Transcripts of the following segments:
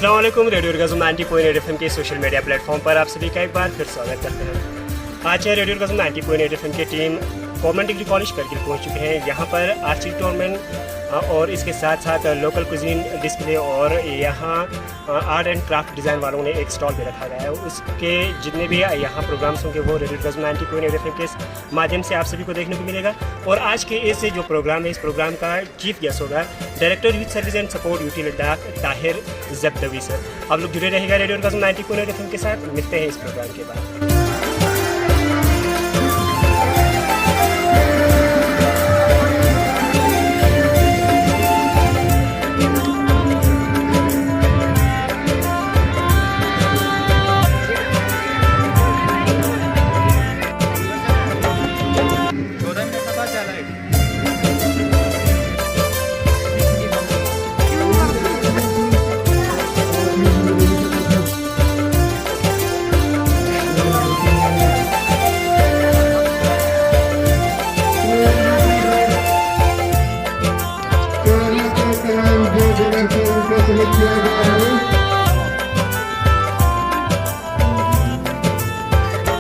अस्सलाम वालेकुम। Radio अर्गाज़म 90.8 FM के सोशल मीडिया प्लेटफॉर्म पर आप सभी का एक बार फिर स्वागत करते हैं। आज रेडियो अर्गाज़म 90.8 FM की team government degree college Kargil पहुंच चुके हैं। यहाँ पर आर्चरी टूर्नामेंट और इसके साथ साथ लोकल कुजीन डिस्प्ले और यहाँ आर्ट एंड क्राफ्ट डिज़ाइन वालों ने एक स्टॉल भी रखा गया है। उसके जितने भी यहाँ प्रोग्राम्स होंगे वो रेडियो अर्गाज़म 90.8 FM के माध्यम से आप सभी को देखने को मिलेगा। और आज के इस जो प्रोग्राम है, इस प्रोग्राम का चीफ गेस्ट होगा director youth service and support UT Ladakh Tahir जबदवी सर। आप लोग जुड़े रहेगा रेडियो अर्गाज़म 90.8 FM के साथ। मिलते हैं इस प्रोग्राम के बाद।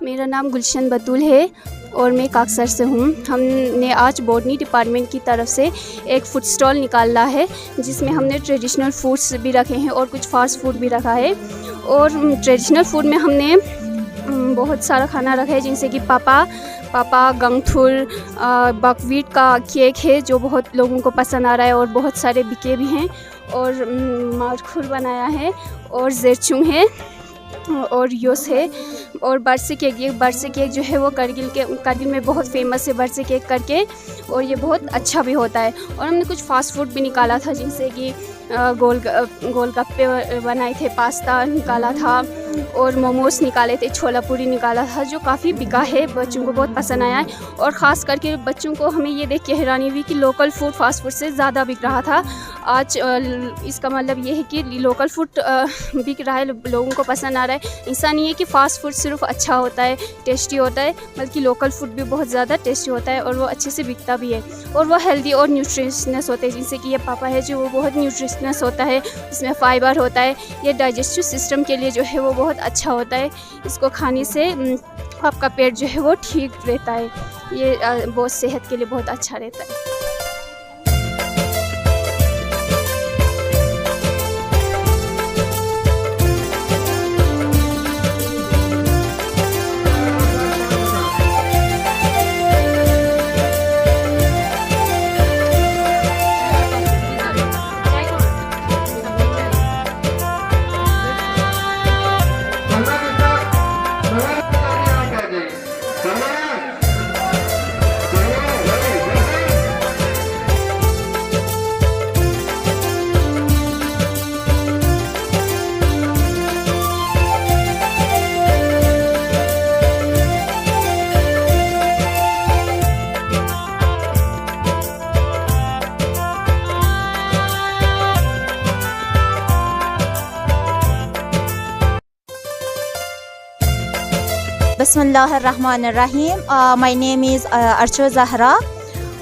मेरा नाम गुलशन बतूल है और मैं काकसर से हूँ। हमने आज बॉटनी डिपार्टमेंट की तरफ से एक फूड स्टॉल निकाला है जिसमें हमने ट्रेडिशनल फूड्स भी रखे हैं और कुछ फास्ट फूड भी रखा है। और ट्रेडिशनल फूड में हमने बहुत सारा खाना रखा है, जैसे कि पापा गंगथुर बकवीट का केक है जो बहुत लोगों को पसंद आ रहा है और बहुत सारे बिके भी हैं। और मारखुर बनाया है और जेरचुंग है और योस है और बरसे केक। ये बरसे केक जो है वो करगिल में बहुत फेमस है बरसे केक करके, और ये बहुत अच्छा भी होता है। और हमने कुछ फास्ट फूड भी निकाला था, जैसे कि गोलगप्पे बनाए थे, पास्ता निकाला था और मोमोस निकाले थे, छोला पूरी निकाला था जो काफ़ी बिका है, बच्चों को बहुत पसंद आया है। और ख़ास करके बच्चों को हमें ये देख के हैरानी हुई कि लोकल फूड फास्ट फूड से ज़्यादा बिक रहा था आज। इसका मतलब ये है कि लोकल फूड बिक रहा है, लोगों को पसंद आ रहा है। ऐसा नहीं है कि फ़ास्ट फूड सिर्फ अच्छा होता है, टेस्टी होता है, बल्कि लोकल फूड भी बहुत ज़्यादा टेस्टी होता है और वो अच्छे से बिकता भी है और वो हेल्दी और न्यूट्रिशनस होते हैं। जैसे कि ये पापा है जो वो बहुत न्यूट्रिशनस होता है, इसमें फ़ाइबर होता है, ये डाइजेस्टिव सिस्टम के लिए जो है वो बहुत अच्छा होता है। इसको खाने से आपका पेट जो है वो ठीक रहता है, ये बहुत सेहत के लिए बहुत अच्छा रहता है। Bismillahirrahmanirrahim. My name is Archo Zahra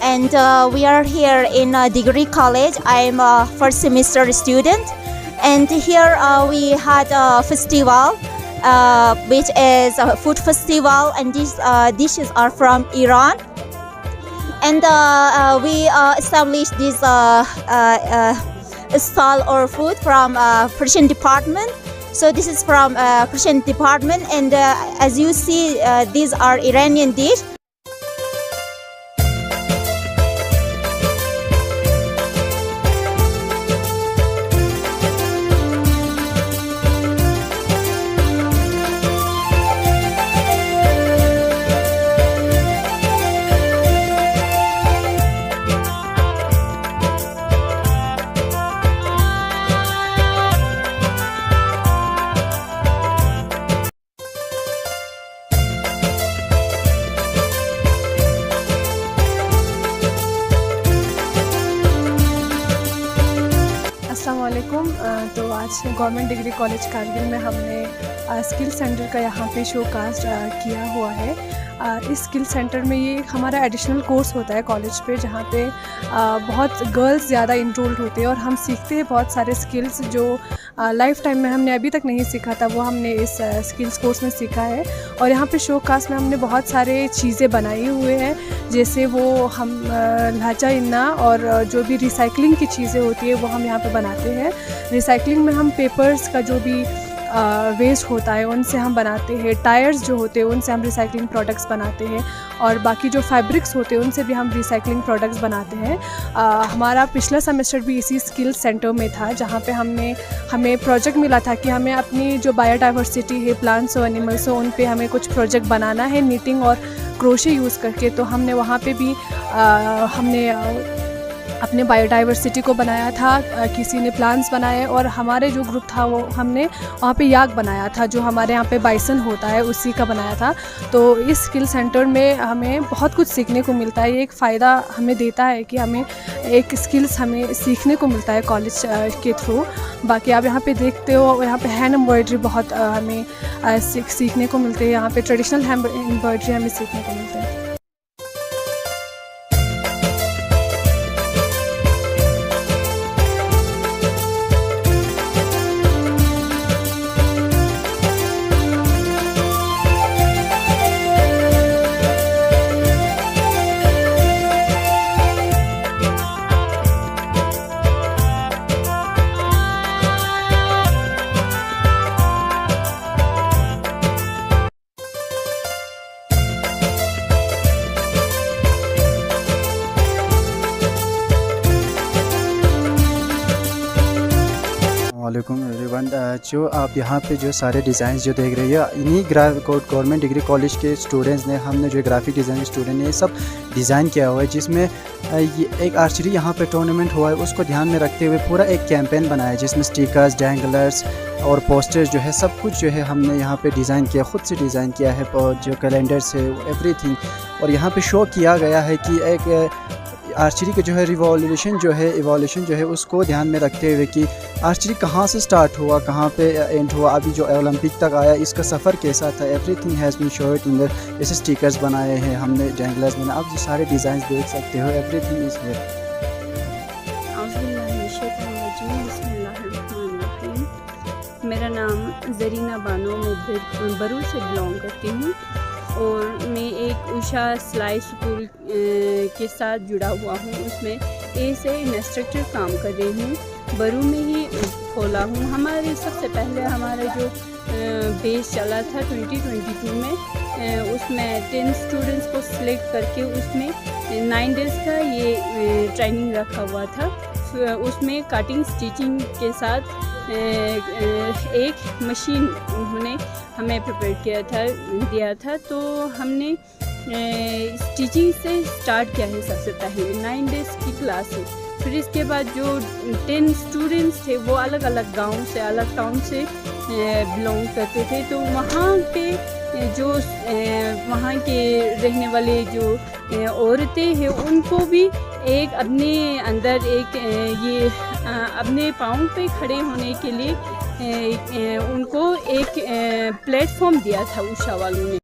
and we are here in degree college. I'm a first semester student and here we had a festival which is a food festival, and these dishes are from Iran. And we established this stall or food from Persian department. So this is from Persian department, and as you see, these are Iranian dish. तो आज government degree college Kargil में हमने skill centre का यहाँ पे show cast किया हुआ है। इस स्किल सेंटर में ये हमारा एडिशनल कोर्स होता है कॉलेज पे, जहाँ पे बहुत गर्ल्स ज़्यादा इनरोल्ड होते हैं और हम सीखते हैं बहुत सारे स्किल्स जो लाइफ टाइम में हमने अभी तक नहीं सीखा था, वो हमने इस स्किल्स कोर्स में सीखा है। और यहाँ पे शो कास्ट में हमने बहुत सारे चीज़ें बनाई हुए हैं, जैसे वो हम लाचा इन्ना और जो भी रिसाइकलिंग की चीज़ें होती है वो हम यहाँ पे बनाते हैं। रिसाइकलिंग में हम पेपर्स का जो भी वेस्ट होता है उनसे हम बनाते हैं, टायर्स जो होते हैं उनसे हम रिसाइकलिंग प्रोडक्ट्स बनाते हैं, और बाकी जो फैब्रिक्स होते हैं उनसे भी हम रिसाइकलिंग प्रोडक्ट्स बनाते हैं। हमारा पिछला सेमेस्टर भी इसी स्किल सेंटर में था, जहाँ पे हमें प्रोजेक्ट मिला था कि हमें अपनी जो बायोडाइवर्सिटी है, प्लांट्स और एनिमल्स हो, उन पे हमें कुछ प्रोजेक्ट बनाना है नीटिंग और क्रोशे यूज़ करके। तो हमने वहाँ पे भी हमने अपने बायोडाइवर्सिटी को बनाया था, किसी ने प्लांट्स बनाए, और हमारे जो ग्रुप था वो हमने वहाँ पे याक बनाया था, जो हमारे यहाँ पे बाइसन होता है उसी का बनाया था। तो इस स्किल सेंटर में हमें बहुत कुछ सीखने को मिलता है। ये एक फ़ायदा हमें देता है कि हमें एक स्किल्स हमें सीखने को मिलता है कॉलेज के थ्रू। बाकी आप यहाँ पे देखते हो, यहाँ पे हैंड एम्ब्रॉयडरी बहुत हमें सीखने को मिलते हैं। यहाँ पे ट्रेडिशनल हैंड एम्ब्रॉयडरी हमें सीखने को मिलते हैं। वालेकुम एवरीवन। जो आप यहाँ पे जो सारे डिज़ाइंस जो देख रही है, इन्हीं गवर्नमेंट डिग्री कॉलेज के स्टूडेंट्स ने, हमने जो ग्राफिक डिज़ाइन स्टूडेंट ने ये सब डिज़ाइन किया हुआ है, जिसमें ये एक आर्चरी यहाँ पे टूर्नामेंट हुआ है, उसको ध्यान में रखते हुए पूरा एक कैंपेन बनाया है, जिसमें स्टिकर्स, डैंगलर्स और पोस्टर्स जो है सब कुछ जो है हमने यहाँ पे डिज़ाइन किया, ख़ुद से डिज़ाइन किया है। जो कैलेंडर्स है एवरीथिंग, और यहाँ पे शो किया गया है कि एक आर्चरी का जो है इवोल्यूशन जो है उसको ध्यान में रखते हुए कि आर्चरी कहाँ से स्टार्ट हुआ, कहाँ पे एंड हुआ, अभी जो ओलंपिक तक आया इसका सफ़र कैसा था। Everything has been showed in the, जैसे स्टिकर्स बनाए हैं हमने, डैंगलर्स बनाए, आप जो सारे डिज़ाइन देख सकते हो, एवरीथिंग इज़ हियर। मेरा नाम ज़रीना बानो, मैं बरू से बिलोंग करती हूँ और मैं एक उषा सिलाई स्कूल के साथ जुड़ा हुआ हूँ। उसमें ऐसे इंस्ट्रक्टर काम कर रही हूँ, बरू में ही खोला हूँ। हमारे सबसे पहले हमारा जो बेस चला था 2022 में, उसमें 10 स्टूडेंट्स को सिलेक्ट करके उसमें 9 डेज़ का ये ट्रेनिंग रखा हुआ था। उसमें कटिंग स्टिचिंग के साथ एक मशीन उन्होंने हमें प्रिपेयर दिया था। तो हमने स्टिचिंग से स्टार्ट किया है सबसे पहले 9 डेज़ की क्लास है। फिर इसके बाद जो 10 स्टूडेंट्स थे वो अलग अलग गांव से, अलग टाउन से बिलोंग करते थे। तो वहाँ पे जो वहाँ के रहने वाले जो औरतें हैं उनको भी एक अपने अंदर एक ये अपने पाँव पे खड़े होने के लिए उनको एक प्लेटफॉर्म दिया था उषा वालों ने।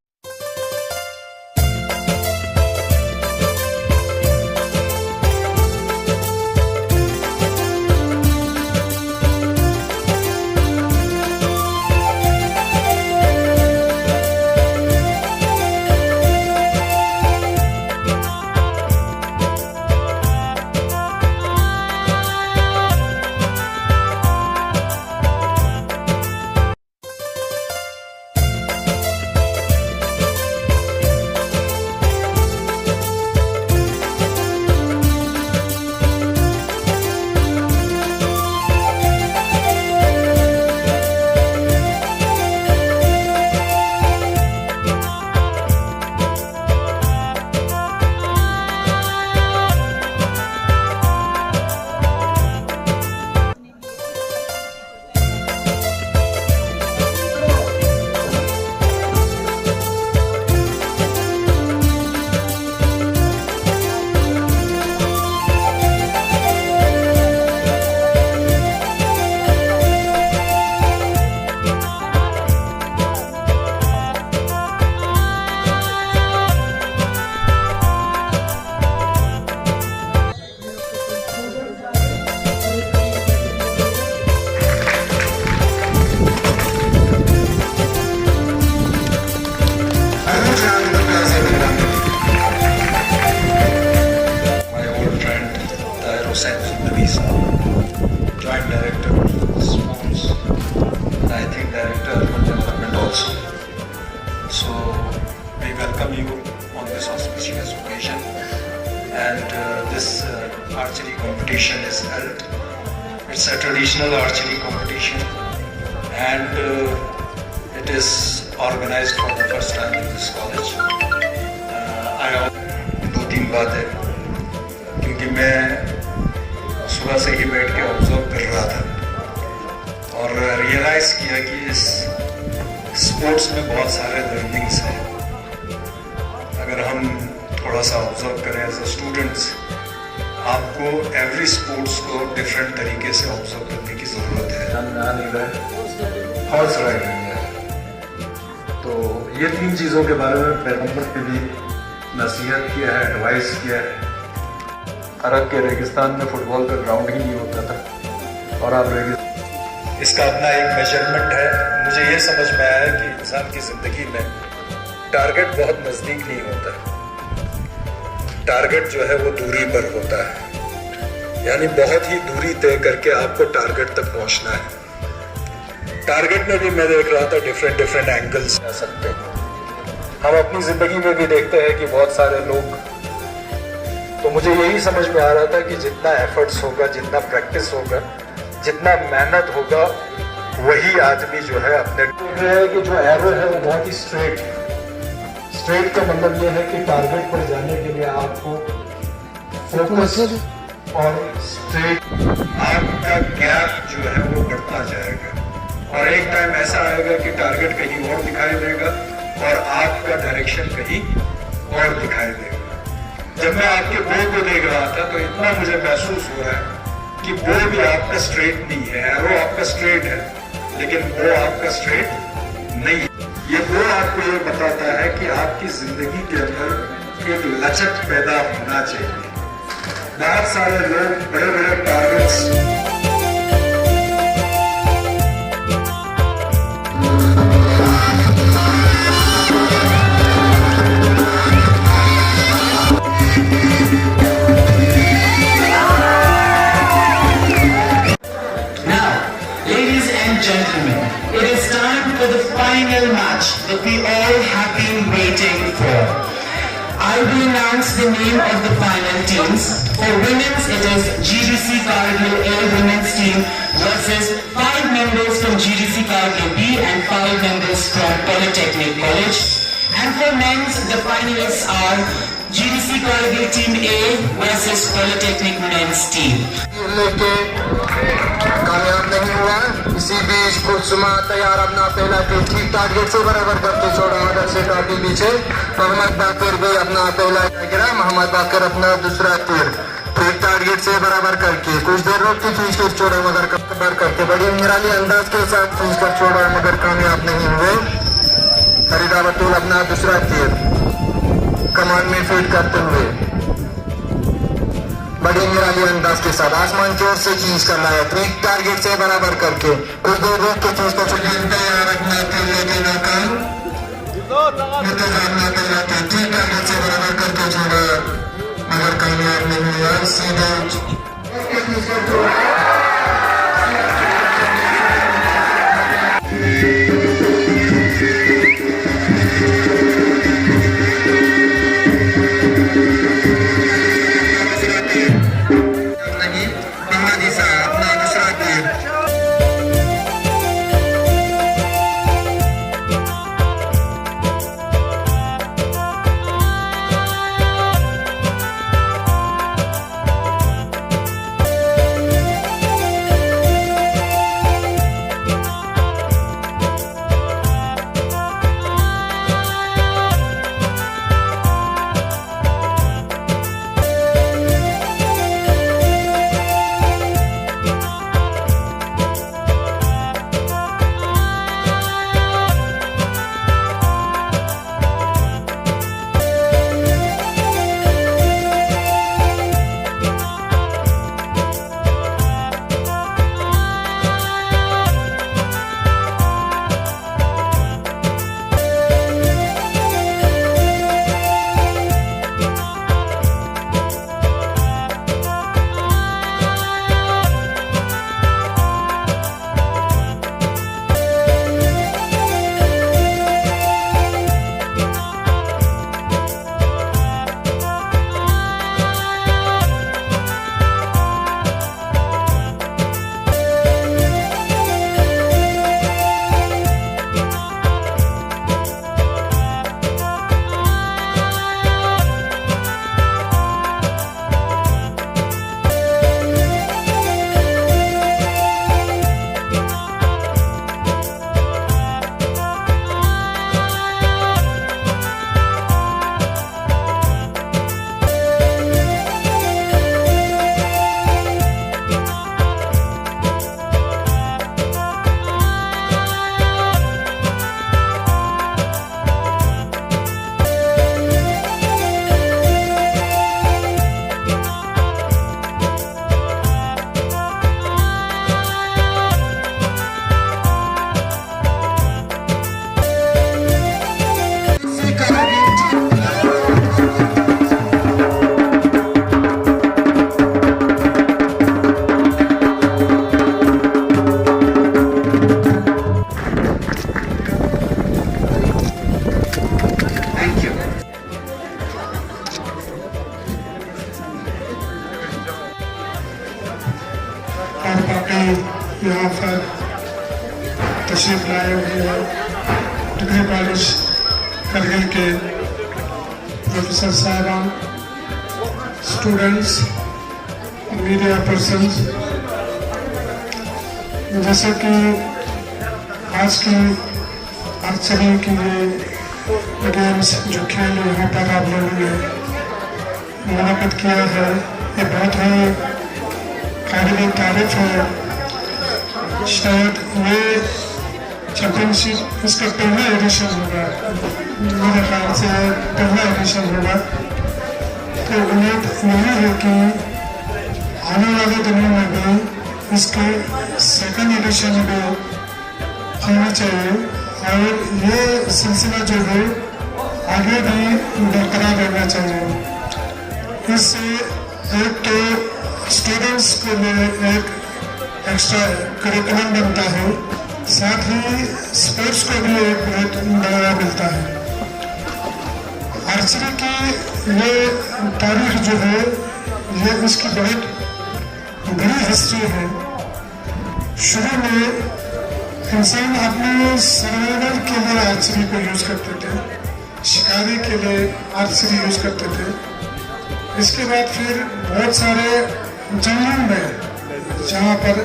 archery competition is held. It's a traditional archery competition, and it is organized for the first time in this college. दो तीन बात है, क्योंकि मैं सुबह से ही बैठ के ऑब्जर्व कर रहा था और रियलाइज़ किया कि इस स्पोर्ट्स में बहुत सारे लर्निंग्स हैं. अगर हम थोड़ा सा ऑब्जर्व करें एज अ स्टूडेंट्स, आपको एवरी स्पोर्ट्स को डिफरेंट तरीके से ऑब्जर्व करने की ज़रूरत है. हॉर्स राइडिंग है, तो ये तीन चीज़ों के बारे में पैगंबर ने भी नसीहत किया है, एडवाइस किया है. अरब के रेगिस्तान में फुटबॉल का ग्राउंड ही नहीं होता था और अब इसका अपना एक मेजरमेंट है. मुझे ये समझ में आया कि इंसान की ज़िंदगी में टारगेट बहुत नज़दीक नहीं होता है. टारगेट जो है वो दूरी पर होता है, यानी बहुत ही दूरी तय करके आपको टारगेट तक पहुंचना है. टारगेट में भी मैं देख रहा था डिफरेंट एंगल्स आ सकते हैं. हम अपनी ज़िंदगी में भी देखते हैं कि बहुत सारे लोग, तो मुझे यही समझ में आ रहा था कि जितना एफर्ट्स होगा, जितना प्रैक्टिस होगा, जितना मेहनत होगा, वही आदमी जो है अपने कि जो एरो है वो बहुत ही स्ट्रेट का मतलब ये है कि टारगेट पर जाने के लिए आपको फोकस और स्ट्रेट, आपका गैप जो है वो बढ़ता जाएगा और एक टाइम ऐसा आएगा कि टारगेट कहीं और दिखाई देगा और आपका डायरेक्शन कहीं और दिखाई देगा. जब मैं आपके बो को देख रहा था तो इतना मुझे महसूस हो रहा है कि बो भी आपका स्ट्रेट नहीं है, एरो आपका स्ट्रेट है, लेकिन बो आपका स्ट्रेट नहीं है. ये बो आपको ये बताता है कि आपकी जिंदगी के अंदर एक लचक पैदा होना चाहिए. बहुत सारे लोग बड़े बड़े targets final match that we all have been waiting for. I will announce the name of the final teams. For women's, it is GDC Kargil A women's team versus 5 members from GDC Kargil B and 5 members from Polytechnic College. And for men's, the finalists are GDC Kargil Team A versus Polytechnic Men's Team. कामयाब नहीं हुआ. इसी बीच कुसुमा तैयार अपना पहला तीर ठीक target से बराबर करके छोड़ा मदर से काफी पीछे. मोहम्मद बाकर भी अपना पहला गिरा. मोहम्मद बाकर अपना दूसरा तीर ठीक टारगेट से बराबर करके कुछ देर रोक के खींच कर छोड़ा मगर कबर करके बड़ी निराली अंदाज के साथ खींच कर छोड़ा मगर कामयाब नहीं हुए. फरीदा बतूल अपना दूसरा तीर कमान में फीड करते हुए बड़ी निराली अंदाज के साथ आसमान की ओर से खींच कर लाया. ट्रिक टारगेट से बराबर करके कुछ देर रोक के खींच कर रखना ट्रिक टारगेट से बराबर करके छोड़ा मगर कामयाब नहीं हुआ. सीधा आए हुए हैं डिग्री कॉलेज करगिल के प्रोफेसर साहबान, स्टूडेंट्स, मीडिया पर्सन्स। जैसे कि आज की आर्चरी की ये गेम्स जो खेल यहाँ पर आप लोगों ने मुनाकिद किया है, ये बहुत ही काबिल तारीफ है। शायद ये चैम्पियनशिप इसका पहला एडिशन होगा, मेरे ख्याल से पहला एडिशन होगा। तो उम्मीद यही है कि आने वाले दिनों में भी इसके सेकंड एडिशन भी होना चाहिए और ये सिलसिला जो है आगे भी बरकरार रहना चाहिए। इससे एक तो स्टूडेंट्स के लिए एक एक्स्ट्रा करिकुलम बनता है, साथ ही स्पोर्ट्स को भी एक बहुत बढ़ावा मिलता है। आर्चरी की ये तारीख जो है ये इसकी बहुत बड़ी हिस्ट्री है। शुरू में इंसान अपने सर्वाइवल के लिए आर्चरी को यूज़ करते थे, शिकारी के लिए आर्चरी यूज़ करते थे। इसके बाद फिर बहुत सारे जंगलों में जहाँ पर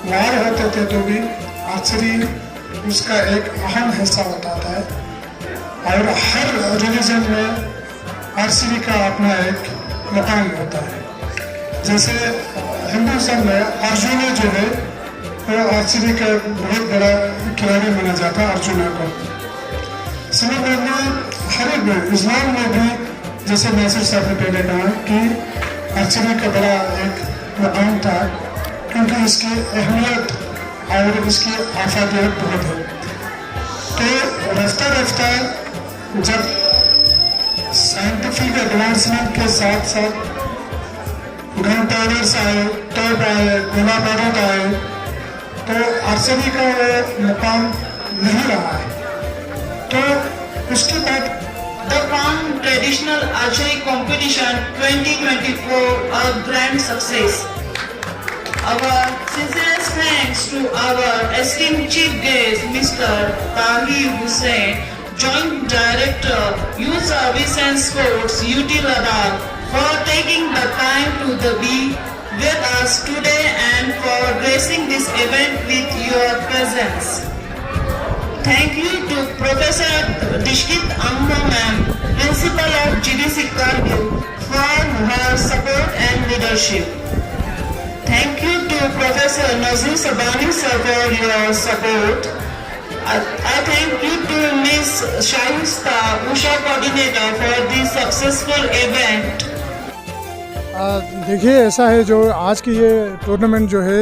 वार होते थे तो भी आर्चरी उसका एक अहम हिस्सा होता था और हर रिलीजन में आर्चरी का अपना एक मुकाम होता है। जैसे हिंदुस्तान में अर्जुन जो है वो आर्चरी का बहुत बड़ा खिलाड़ी माना जाता है, अर्जुना को। सिमिलरली हर एक में इस्लाम में भी जैसे नासिर साहब ने पहले कहा कि आर्चरी का बड़ा एक मुकाम था, क्योंकि इसकी अहमियत और इसकी आफादियत बहुत है। तो रफ्ता रफ्ता जब साइंटिफिक एडवांसमेंट के साथ साथ गन पाउडर्स आए, टॉप आए, गोला बारूद आए, तो आर्चरी का वो मुकाम नहीं रहा है। तो उसके बाद The Pan Traditional Archery Competition 2024 a grand success. Our sincerest thanks to our esteemed chief guest, Mr. Tahir Hussain, Joint Director, Youth Service and Sports, UT Ladakh, for taking the time to be with us today and for gracing this event with your presence. Thank you to Professor Dishkit Ammo Ma'am, Principal of GDC Kargil, for her support and leadership. Thank you to Professor Nazir Sabani sir for your support. I thank you to Ms. Shahista, Usha Coordinator, for this successful event. देखिए ऐसा है, जो आज की ये tournament जो है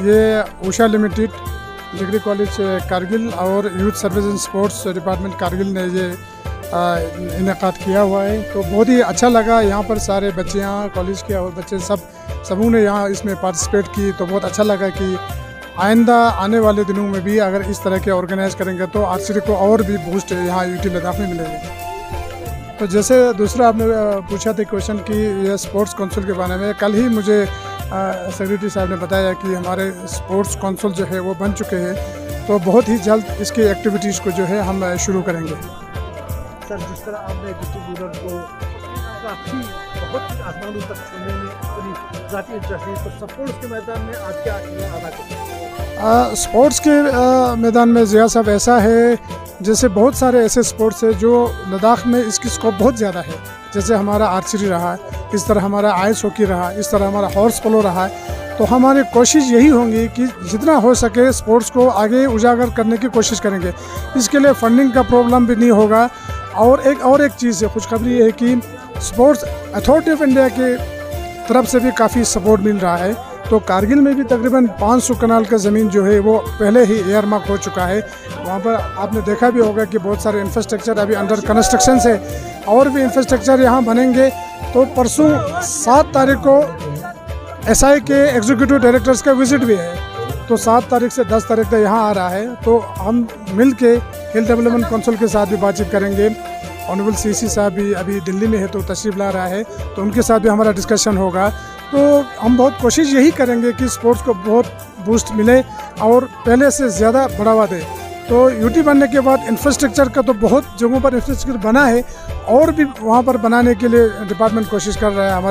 ये Usha limited degree college Kargil और youth service and sports department Kargil ने ये इनेकाद किया हुआ है। तो बहुत ही अच्छा लगा, यहाँ पर सारे बच्चे यहाँ कॉलेज के और बच्चे सबों ने यहाँ इसमें पार्टिसिपेट की। तो बहुत अच्छा लगा कि आइंदा आने वाले दिनों में भी अगर इस तरह के ऑर्गेनाइज करेंगे तो आर्चरी को और भी बूस्ट यहाँ यूटी लद्दाख में मिलेगी। तो जैसे दूसरा आपने पूछा था क्वेश्चन कि ये स्पोर्ट्स काउंसिल के बारे में, कल ही मुझे सेक्रेटरी साहब ने बताया कि हमारे स्पोर्ट्स काउंसिल जो है वो बन चुके हैं। तो बहुत ही जल्द इसकी एक्टिविटीज़ को जो है हम शुरू करेंगे। सर, जिस तरह आपने डिस्ट्रिक्ट रूरल को काफ़ी बहुत आसमानों तक छूने में अपनी ज़ाती इंटरेस्ट है, तो स्पोर्ट्स के मैदान में आज क्या अदा करें? स्पोर्ट्स के मैदान में ज़िया साहब ऐसा है, जैसे बहुत सारे ऐसे स्पोर्ट्स हैं जो लद्दाख में इसकी स्कोप बहुत ज़्यादा है। जैसे हमारा आर्चरी रहा है, इस तरह हमारा आइस हॉकी रहा, इस तरह हमारा हॉर्स पोलो रहा है। तो हमारी कोशिश यही होगी कि जितना हो सके स्पोर्ट्स को आगे उजागर करने की कोशिश करेंगे। इसके लिए फंडिंग का प्रॉब्लम भी नहीं होगा। और एक चीज़ है, खुशखबरी ये है कि स्पोर्ट्स अथॉरिटी ऑफ इंडिया के तरफ से भी काफ़ी सपोर्ट मिल रहा है। तो कारगिल में भी तकरीबन 500 कनाल का ज़मीन जो है वो पहले ही एयर मार्क हो चुका है। वहाँ पर आपने देखा भी होगा कि बहुत सारे इंफ्रास्ट्रक्चर अभी अंडर कंस्ट्रक्शन है, और भी इंफ्रास्ट्रक्चर यहाँ बनेंगे। तो परसों 7 तारीख को SI के एग्जीक्यूटिव डायरेक्टर्स का विजिट भी है। तो 7 तारीख से 10 तारीख तक यहाँ आ रहा है। तो हम मिल के हिल डेवलपमेंट काउंसिल के साथ भी बातचीत करेंगे। ऑनरेबल CC साहब भी अभी दिल्ली में है तो तशरीफ़ ला रहा है, तो उनके साथ भी हमारा डिस्कशन होगा। तो हम बहुत कोशिश यही करेंगे कि स्पोर्ट्स को बहुत बूस्ट मिले और पहले से ज़्यादा बढ़ावा दे। तो यूटी बनने के बाद इंफ्रास्ट्रक्चर का तो बहुत जगहों पर इंफ्रास्ट्रक्चर बना है, और भी वहाँ पर बनाने के लिए डिपार्टमेंट कोशिश कर रहा है। हमारे